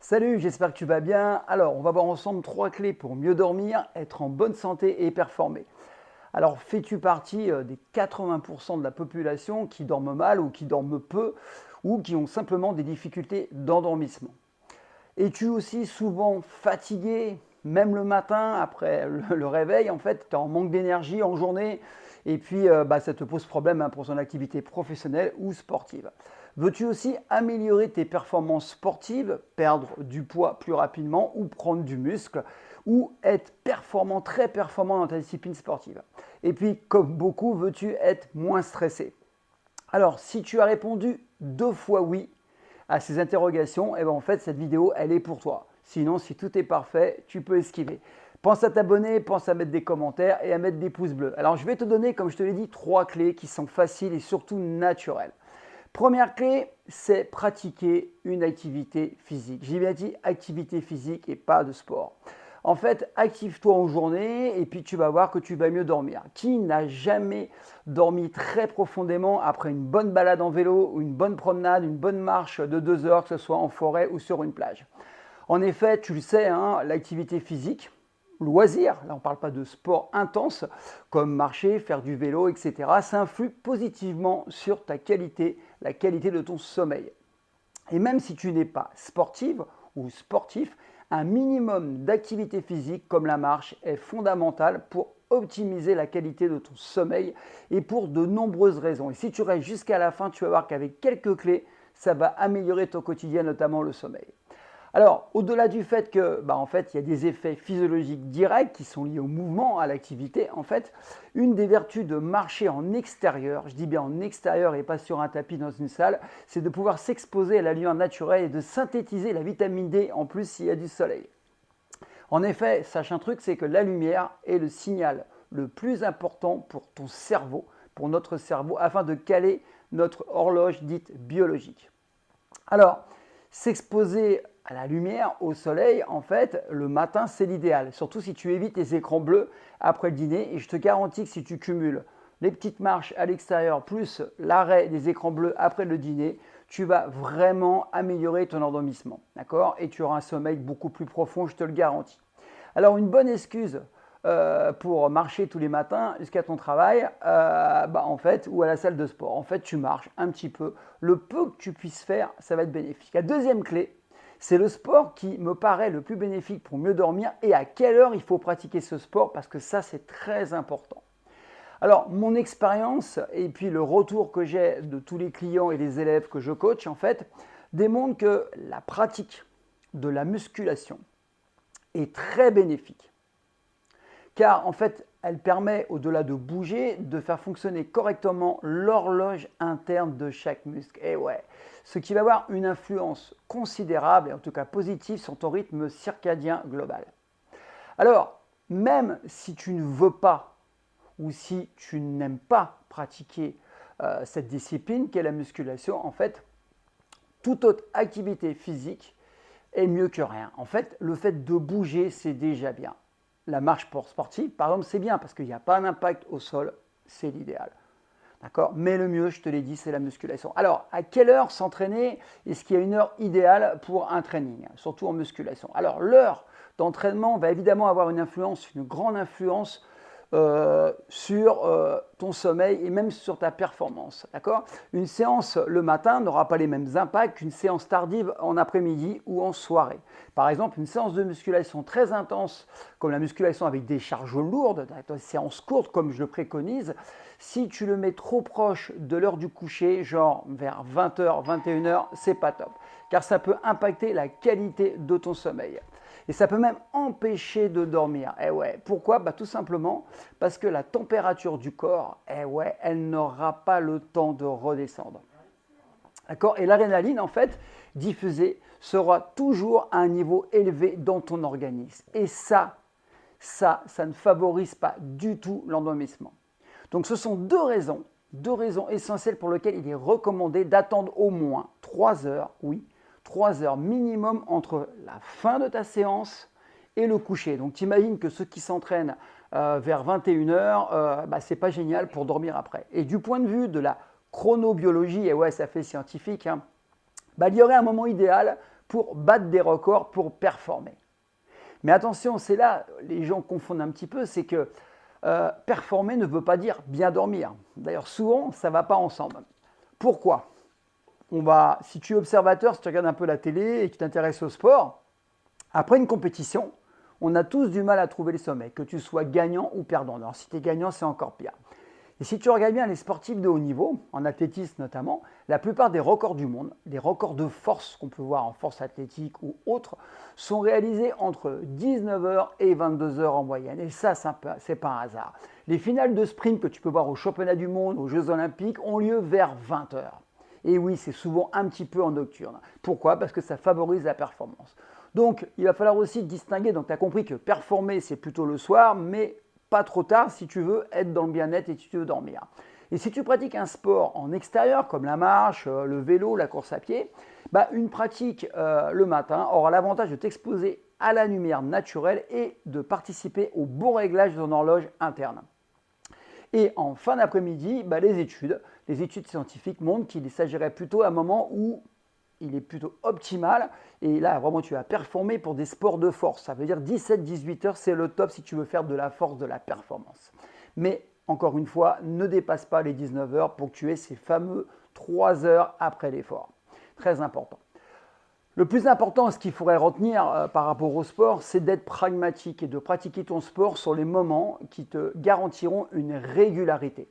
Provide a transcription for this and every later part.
Salut, j'espère que tu vas bien. Alors, on va voir ensemble 3 clés pour mieux dormir, être en bonne santé et performer. Alors, fais-tu partie des 80% de la population qui dorment mal ou qui dorment peu ou qui ont simplement des difficultés d'endormissement? Es-tu aussi souvent fatigué, même le matin, après le réveil, en fait, tu es en manque d'énergie en journée et puis ça te pose problème pour ton activité professionnelle ou sportive. Veux-tu aussi améliorer tes performances sportives, perdre du poids plus rapidement ou prendre du muscle ou être performant, très performant dans ta discipline sportive? Et puis, comme beaucoup, veux-tu être moins stressé? Alors, si tu as répondu 2 fois oui à ces interrogations, en fait, cette vidéo, elle est pour toi. Sinon, si tout est parfait, tu peux esquiver. Pense à t'abonner, pense à mettre des commentaires et à mettre des pouces bleus. Alors, je vais te donner, comme je te l'ai dit, 3 clés qui sont faciles et surtout naturelles. Première clé, c'est pratiquer une activité physique. J'ai bien dit activité physique et pas de sport. En fait, active-toi en journée et puis tu vas voir que tu vas mieux dormir. Qui n'a jamais dormi très profondément après une bonne balade en vélo ou une bonne promenade, une bonne marche de 2 heures, que ce soit en forêt ou sur une plage? En effet, tu le sais, hein, l'activité physique, loisir, là on ne parle pas de sport intense, comme marcher, faire du vélo, etc., ça influe positivement sur ta qualité, la qualité de ton sommeil. Et même si tu n'es pas sportive ou sportif, un minimum d'activité physique comme la marche est fondamental pour optimiser la qualité de ton sommeil et pour de nombreuses raisons. Et si tu restes jusqu'à la fin, tu vas voir qu'avec quelques clés, ça va améliorer ton quotidien, notamment le sommeil. Alors, au-delà du fait que, en fait, il y a des effets physiologiques directs qui sont liés au mouvement, à l'activité, en fait, une des vertus de marcher en extérieur, je dis bien en extérieur et pas sur un tapis dans une salle, c'est de pouvoir s'exposer à la lumière naturelle et de synthétiser la vitamine D en plus s'il y a du soleil. En effet, sache un truc, c'est que la lumière est le signal le plus important pour ton cerveau, pour notre cerveau, afin de caler notre horloge dite biologique. Alors, s'exposer à la lumière, au soleil, en fait, le matin, c'est l'idéal. Surtout si tu évites les écrans bleus après le dîner. Et je te garantis que si tu cumules les petites marches à l'extérieur plus l'arrêt des écrans bleus après le dîner, tu vas vraiment améliorer ton endormissement. D'accord? Et tu auras un sommeil beaucoup plus profond, je te le garantis. Alors, une bonne excuse pour marcher tous les matins jusqu'à ton travail, en fait, ou à la salle de sport. En fait, tu marches un petit peu. Le peu que tu puisses faire, ça va être bénéfique. La deuxième clé, c'est le sport qui me paraît le plus bénéfique pour mieux dormir et à quelle heure il faut pratiquer ce sport parce que ça, c'est très important. Alors, mon expérience et puis le retour que j'ai de tous les clients et les élèves que je coach, en fait, démontrent que la pratique de la musculation est très bénéfique car en fait, elle permet, au-delà de bouger, de faire fonctionner correctement l'horloge interne de chaque muscle. Et ouais, ce qui va avoir une influence considérable, et en tout cas positive, sur ton rythme circadien global. Alors, même si tu ne veux pas ou si tu n'aimes pas pratiquer cette discipline qu'est la musculation, en fait, toute autre activité physique est mieux que rien. En fait, le fait de bouger, c'est déjà bien. La marche pour sportive, par exemple, c'est bien parce qu'il n'y a pas d'impact au sol, c'est l'idéal. D'accord? Mais le mieux, je te l'ai dit, c'est la musculation. Alors, à quelle heure s'entraîner? Est-ce qu'il y a une heure idéale pour un training, surtout en musculation? Alors, l'heure d'entraînement va évidemment avoir une influence, une grande influence sur ton sommeil et même sur ta performance. D'accord? Une séance le matin n'aura pas les mêmes impacts qu'une séance tardive en après-midi ou en soirée. Par exemple, une séance de musculation très intense, comme la musculation avec des charges lourdes, une séance courte comme je le préconise, si tu le mets trop proche de l'heure du coucher, genre vers 20h, 21h, c'est pas top, car ça peut impacter la qualité de ton sommeil. Et ça peut même empêcher de dormir. Eh ouais, pourquoi? Tout simplement parce que la température du corps, elle n'aura pas le temps de redescendre. D'accord? Et l'adrénaline, en fait, diffusée, sera toujours à un niveau élevé dans ton organisme. Et ça ne favorise pas du tout l'endormissement. Donc ce sont deux raisons essentielles pour lesquelles il est recommandé d'attendre au moins 3 heures, oui, 3 heures minimum entre la fin de ta séance et le coucher. Donc tu imagines que ceux qui s'entraînent vers 21h, c'est pas génial pour dormir après. Et du point de vue de la chronobiologie, et ouais, ça fait scientifique, hein, il y aurait un moment idéal pour battre des records, pour performer. Mais attention, c'est là, les gens confondent un petit peu, c'est que performer ne veut pas dire bien dormir. D'ailleurs, souvent, ça ne va pas ensemble. Pourquoi? Si tu es observateur, si tu regardes un peu la télé et que tu t'intéresses au sport, après une compétition, on a tous du mal à trouver le sommeil, que tu sois gagnant ou perdant. Alors si tu es gagnant, c'est encore pire. Et si tu regardes bien les sportifs de haut niveau, en athlétisme notamment, la plupart des records du monde, les records de force qu'on peut voir en force athlétique ou autres, sont réalisés entre 19h et 22h en moyenne. Et ça, c'est pas un hasard. Les finales de sprint que tu peux voir aux championnats du monde, aux Jeux olympiques, ont lieu vers 20h. Et oui, c'est souvent un petit peu en nocturne. Pourquoi? Parce que ça favorise la performance. Donc, il va falloir aussi distinguer. Donc, tu as compris que performer, c'est plutôt le soir, mais pas trop tard si tu veux être dans le bien-être et si tu veux dormir. Et si tu pratiques un sport en extérieur, comme la marche, le vélo, la course à pied, une pratique le matin aura l'avantage de t'exposer à la lumière naturelle et de participer au bon réglage de ton horloge interne. Et en fin d'après-midi, les études scientifiques montrent qu'il s'agirait plutôt d'un moment où il est plutôt optimal. Et là, vraiment, tu vas performer pour des sports de force. Ça veut dire 17-18 heures, c'est le top si tu veux faire de la force, de la performance. Mais encore une fois, ne dépasse pas les 19 heures pour que tu aies ces fameux 3 heures après l'effort. Très important. Le plus important, ce qu'il faudrait retenir par rapport au sport, c'est d'être pragmatique et de pratiquer ton sport sur les moments qui te garantiront une régularité.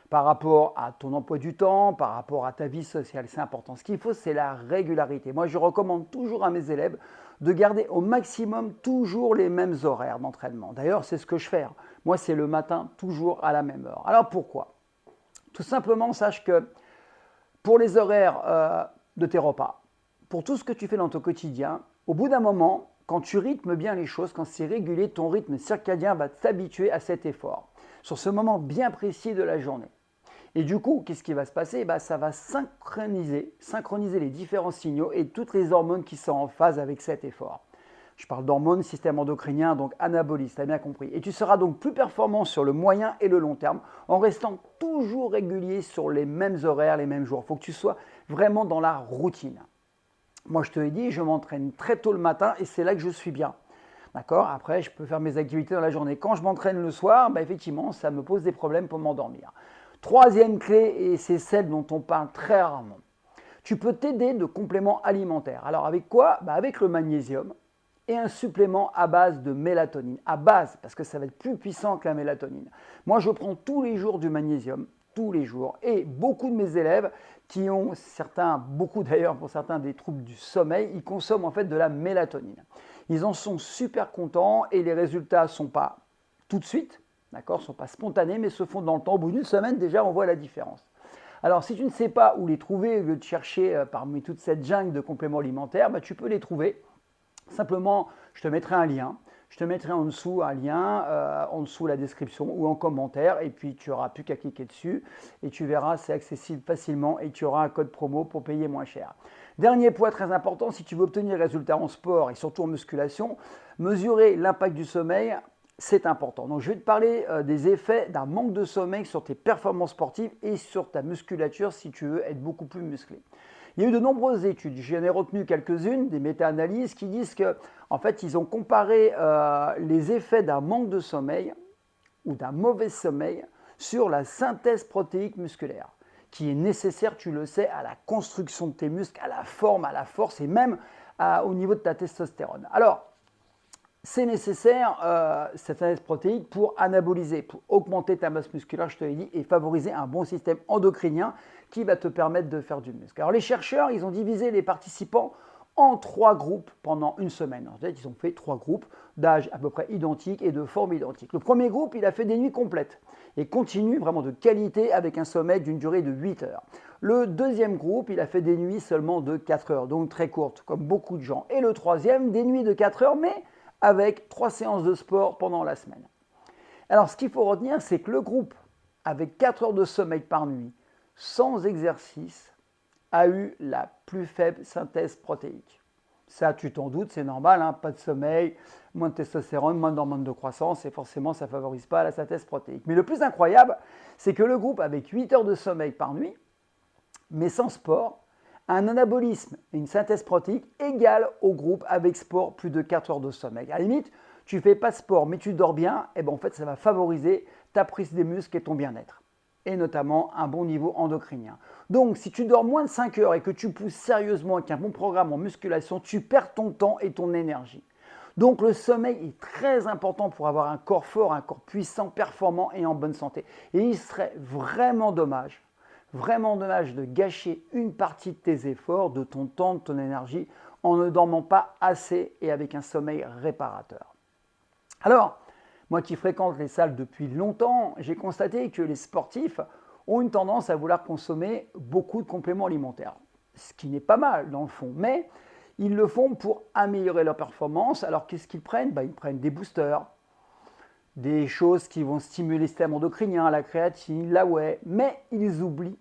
Par rapport à ton emploi du temps, par rapport à ta vie sociale, c'est important. Ce qu'il faut, c'est la régularité. Moi, je recommande toujours à mes élèves de garder au maximum toujours les mêmes horaires d'entraînement. D'ailleurs, c'est ce que je fais. Moi, c'est le matin, toujours à la même heure. Alors, pourquoi? Tout simplement, sache que pour les horaires de tes repas, pour tout ce que tu fais dans ton quotidien, au bout d'un moment, quand tu rythmes bien les choses, quand c'est régulier, ton rythme circadien va t'habituer à cet effort, sur ce moment bien précis de la journée. Et du coup, qu'est-ce qui va se passer? Ça va synchroniser les différents signaux et toutes les hormones qui sont en phase avec cet effort. Je parle d'hormones, système endocrinien, donc anabolisme, tu as bien compris. Et tu seras donc plus performant sur le moyen et le long terme en restant toujours régulier sur les mêmes horaires, les mêmes jours. Il faut que tu sois vraiment dans la routine. Moi, je te l'ai dit, je m'entraîne très tôt le matin et c'est là que je suis bien. D'accord? Après, je peux faire mes activités dans la journée. Quand je m'entraîne le soir, effectivement, ça me pose des problèmes pour m'endormir. Troisième clé, et c'est celle dont on parle très rarement. Tu peux t'aider de compléments alimentaires. Alors avec quoi? Avec le magnésium et un supplément à base de mélatonine. À base, parce que ça va être plus puissant que la mélatonine. Moi, je prends tous les jours du magnésium, tous les jours. Et beaucoup de mes élèves qui ont beaucoup d'ailleurs pour certains des troubles du sommeil, ils consomment en fait de la mélatonine. Ils en sont super contents et les résultats ne sont pas tout de suite, d'accord, ne sont pas spontanés, mais se font dans le temps. Au bout d'une semaine, déjà, on voit la différence. Alors, si tu ne sais pas où les trouver, au lieu de chercher parmi toute cette jungle de compléments alimentaires, tu peux les trouver. Simplement, je te mettrai un lien. Je te mettrai en dessous un lien, en dessous la description ou en commentaire. Et puis, tu n'auras plus qu'à cliquer dessus. Et tu verras, c'est accessible facilement. Et tu auras un code promo pour payer moins cher. Dernier point très important, si tu veux obtenir des résultats en sport et surtout en musculation, mesurer l'impact du sommeil, c'est important. Donc, je vais te parler des effets d'un manque de sommeil sur tes performances sportives et sur ta musculature si tu veux être beaucoup plus musclé. Il y a eu de nombreuses études, j'en ai retenu quelques-unes, des méta-analyses qui disent qu'en fait, ils ont comparé les effets d'un manque de sommeil ou d'un mauvais sommeil sur la synthèse protéique musculaire, qui est nécessaire, tu le sais, à la construction de tes muscles, à la forme, à la force et même au niveau de ta testostérone. Alors, c'est nécessaire, cette synthèse protéique, pour anaboliser, pour augmenter ta masse musculaire, je te l'ai dit, et favoriser un bon système endocrinien qui va te permettre de faire du muscle. Alors les chercheurs, ils ont divisé les participants en 3 groupes pendant une semaine. En fait, ils ont fait 3 groupes d'âge à peu près identiques et de forme identique. Le premier groupe, il a fait des nuits complètes et continue vraiment de qualité avec un sommeil d'une durée de 8 heures. Le deuxième groupe, il a fait des nuits seulement de 4 heures, donc très courtes, comme beaucoup de gens. Et le troisième, des nuits de 4 heures, mais avec 3 séances de sport pendant la semaine. Alors, ce qu'il faut retenir, c'est que le groupe avec 4 heures de sommeil par nuit, sans exercice, a eu la plus faible synthèse protéique. Ça, tu t'en doutes, c'est normal, pas de sommeil, moins de testostérone, moins d'hormones de croissance, et forcément, ça ne favorise pas la synthèse protéique. Mais le plus incroyable, c'est que le groupe avec 8 heures de sommeil par nuit, mais sans sport, Un anabolisme et une synthèse protéique égale au groupe avec sport plus de 4 heures de sommeil. À la limite, tu ne fais pas de sport mais tu dors bien, et ben en fait ça va favoriser ta prise des muscles et ton bien-être. Et notamment un bon niveau endocrinien. Donc si tu dors moins de 5 heures et que tu pousses sérieusement avec un bon programme en musculation, tu perds ton temps et ton énergie. Donc le sommeil est très important pour avoir un corps fort, un corps puissant, performant et en bonne santé. Et il serait vraiment dommage de gâcher une partie de tes efforts, de ton temps, de ton énergie en ne dormant pas assez et avec un sommeil réparateur. Alors, moi qui fréquente les salles depuis longtemps, j'ai constaté que les sportifs ont une tendance à vouloir consommer beaucoup de compléments alimentaires, ce qui n'est pas mal dans le fond, mais ils le font pour améliorer leur performance. Alors qu'est-ce qu'ils prennent? Ils prennent des boosters, des choses qui vont stimuler le système endocrinien, la créatine, la whey, mais ils oublient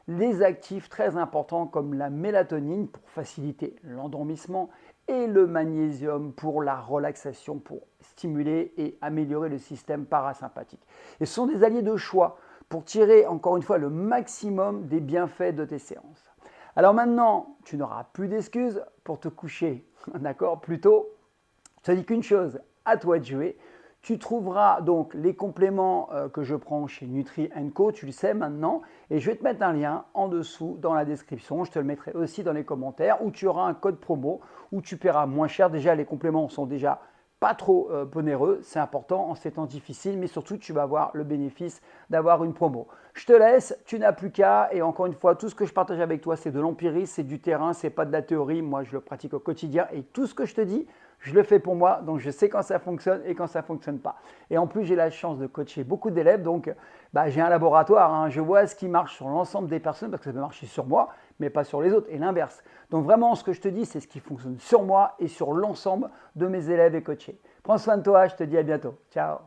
les actifs très importants comme la mélatonine pour faciliter l'endormissement et le magnésium pour la relaxation, pour stimuler et améliorer le système parasympathique. Et ce sont des alliés de choix pour tirer encore une fois le maximum des bienfaits de tes séances. Alors maintenant, tu n'auras plus d'excuses pour te coucher, d'accord, plus tôt. Je te dis qu'une chose, à toi de jouer. Tu trouveras donc les compléments que je prends chez Nutri Co, tu le sais maintenant, et je vais te mettre un lien en dessous dans la description, je te le mettrai aussi dans les commentaires, où tu auras un code promo, où tu paieras moins cher. Déjà, les compléments sont déjà pas trop onéreux, c'est important en ces temps difficiles, mais surtout tu vas avoir le bénéfice d'avoir une promo. Je te laisse, tu n'as plus qu'à, et encore une fois, tout ce que je partage avec toi, c'est de l'empirisme, c'est du terrain, c'est pas de la théorie, moi je le pratique au quotidien, et tout ce que je te dis, je le fais pour moi, donc je sais quand ça fonctionne et quand ça ne fonctionne pas. Et en plus, j'ai la chance de coacher beaucoup d'élèves, donc j'ai un laboratoire, hein, je vois ce qui marche sur l'ensemble des personnes, parce que ça peut marcher sur moi, mais pas sur les autres, et l'inverse. Donc vraiment, ce que je te dis, c'est ce qui fonctionne sur moi et sur l'ensemble de mes élèves et coachés. Prends soin de toi, je te dis à bientôt. Ciao.